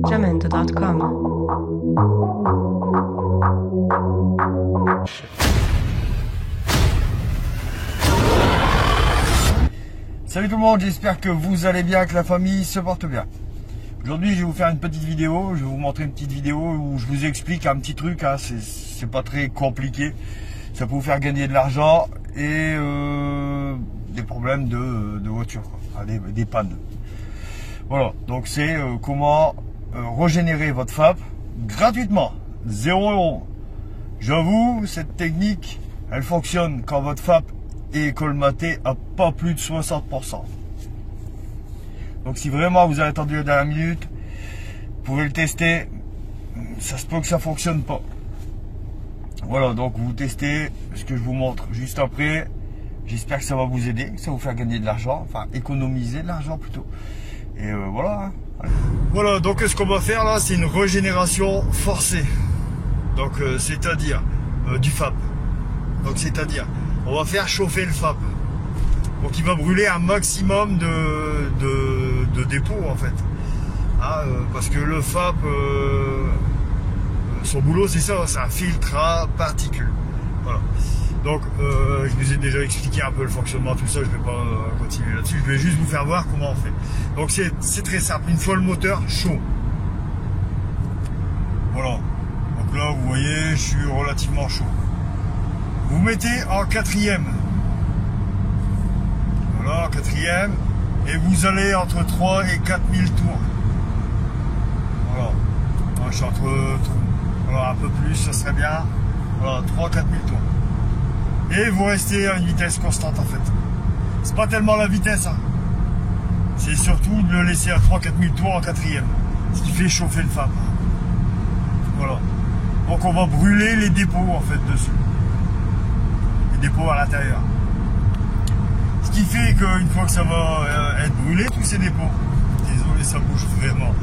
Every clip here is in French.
Jamendo.com. Salut tout le monde, j'espère que vous allez bien, que la famille se porte bien. Aujourd'hui je vais vous faire une petite vidéo, je vais vous montrer une petite vidéo où je vous explique un petit truc, hein, c'est pas très compliqué. Ça peut vous faire gagner de l'argent et des problèmes de voiture, quoi, des pannes. Voilà, donc c'est comment régénérer votre FAP gratuitement, 0 €. J'avoue, cette technique, elle fonctionne quand votre FAP est colmaté à pas plus de 60%. Donc si vraiment vous avez attendu la dernière minute, vous pouvez le tester. Ça se peut que ça fonctionne pas. Voilà, donc vous testez ce que je vous montre juste après. J'espère que ça va vous aider, que ça va vous faire gagner de l'argent, enfin économiser de l'argent plutôt. Et voilà. Voilà, donc ce qu'on va faire là, c'est une régénération forcée. Donc c'est-à-dire du FAP. Donc c'est-à-dire, on va faire chauffer le FAP. Donc il va brûler un maximum de dépôts en fait. Ah, parce que le FAP, son boulot c'est ça, c'est un filtre à particules. Voilà. Donc je vous ai déjà expliqué un peu le fonctionnement, tout ça, je ne vais pas continuer là-dessus, je vais juste vous faire voir comment on fait. Donc c'est très simple, une fois le moteur chaud. Voilà. Donc là vous voyez, je suis relativement chaud. Vous mettez en quatrième. Voilà, en quatrième. Et vous allez entre 3 et 4000 tours. Voilà. Moi, je suis entre... Voilà, un peu plus, ça serait bien. Voilà, 3 4000 tours. Et vous restez à une vitesse constante en fait. C'est pas tellement la vitesse, hein. C'est surtout de le laisser à 3 4000 tours en quatrième. Ce qui fait chauffer le FAP. Voilà. Donc on va brûler les dépôts en fait dessus. Dépôts à l'intérieur. Ce qui fait qu'une fois que ça va être brûlé, tous ces dépôts, désolé ça bouge vraiment,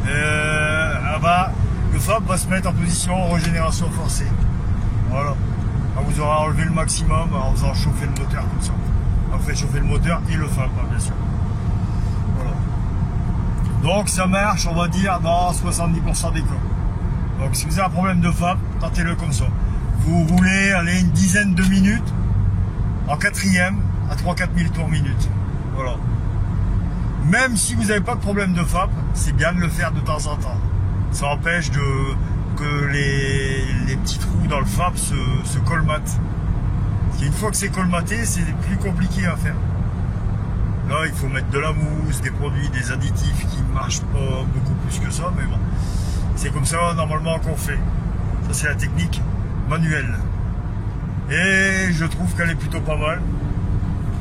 le FAP va se mettre en position régénération forcée. Voilà. Alors vous aurez enlevé le maximum en faisant chauffer le moteur comme ça. On fait chauffer le moteur et le FAP, bien sûr. Voilà. Donc ça marche, on va dire, dans 70% des cas. Donc si vous avez un problème de FAP, tentez-le comme ça. Vous roulez, allez, une dizaine de minutes en quatrième à 3-4 000 tours minute. Voilà. Même si vous n'avez pas de problème de FAP, c'est bien de le faire de temps en temps. Ça empêche que les petits trous dans le FAP se colmatent. Parce qu'une fois que c'est colmaté, c'est plus compliqué à faire. Là, il faut mettre de la mousse, des produits, des additifs qui ne marchent pas beaucoup plus que ça, mais bon. C'est comme ça normalement qu'on fait. Ça, c'est la technique manuelle. Et je trouve qu'elle est plutôt pas mal.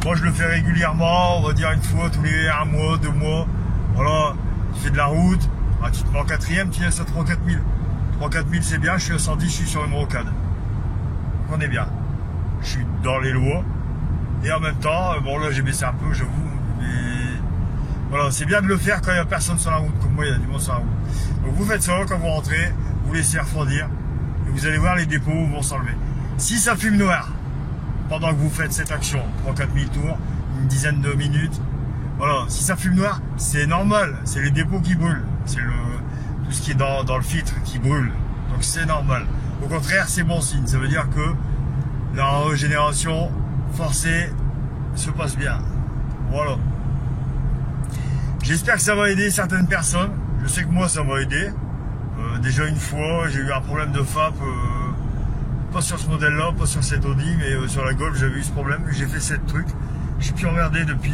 Moi je le fais régulièrement, on va dire une fois tous les 1 mois, 2 mois. Voilà, tu fais de la route, tu te mets en quatrième, tu laisses à 3-4 000. 3-4 000 c'est bien, je suis à 110, je suis sur une rocade. On est bien. Je suis dans les lois. Et en même temps, bon là j'ai baissé un peu, j'avoue. Mais voilà, c'est bien de le faire quand il n'y a personne sur la route, comme moi il y a du monde sur la route. Donc vous faites ça quand vous rentrez, vous laissez refroidir. Et vous allez voir, les dépôts vont s'enlever. Si ça fume noir, pendant que vous faites cette action, 3-4 000 tours, une dizaine de minutes, voilà, si ça fume noir, c'est normal, c'est les dépôts qui brûlent, c'est tout ce qui est dans le filtre qui brûle, donc c'est normal. Au contraire, c'est bon signe, ça veut dire que la régénération forcée se passe bien. Voilà. J'espère que ça va aider certaines personnes, je sais que moi ça m'a aidé. Déjà une fois, j'ai eu un problème de FAP, pas sur ce modèle-là, pas sur cette Audi, mais sur la Golf, j'avais eu ce problème. J'ai fait 7 trucs. Je suis plus emmerdé depuis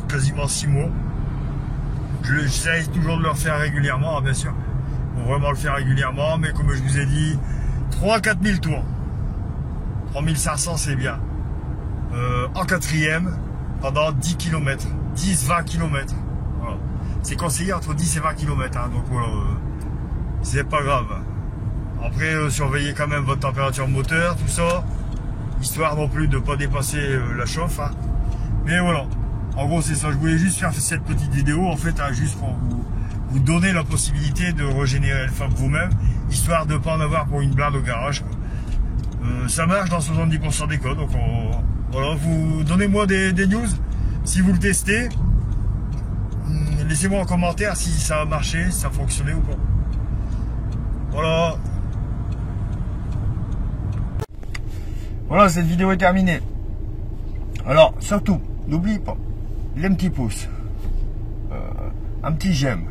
quasiment 6 mois. J'essaie toujours de le refaire régulièrement, hein, bien sûr. Pour vraiment le faire régulièrement, mais comme je vous ai dit, 3-4 000 tours. 3500, c'est bien. En quatrième, pendant 10 km. 10-20 km. Voilà. C'est conseillé entre 10 et 20 km, hein, donc voilà. C'est pas grave. Après, surveillez quand même votre température moteur, tout ça, histoire non plus de ne pas dépasser la chauffe. Hein. Mais voilà, en gros c'est ça. Je voulais juste faire cette petite vidéo, en fait, hein, juste pour vous donner la possibilité de régénérer le FAP vous-même, histoire de ne pas en avoir pour une blinde au garage. Ça marche dans 70% des cas. Donc voilà, vous donnez-moi des news si vous le testez. laissez-moi en commentaire si ça a marché, si ça a fonctionné ou pas. Voilà. Voilà, cette vidéo est terminée. Alors, surtout, n'oublie pas, les petits pouces, un petit j'aime,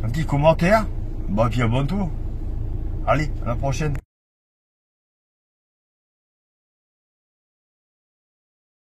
un petit commentaire, bah puis abonne-toi. Allez, à la prochaine.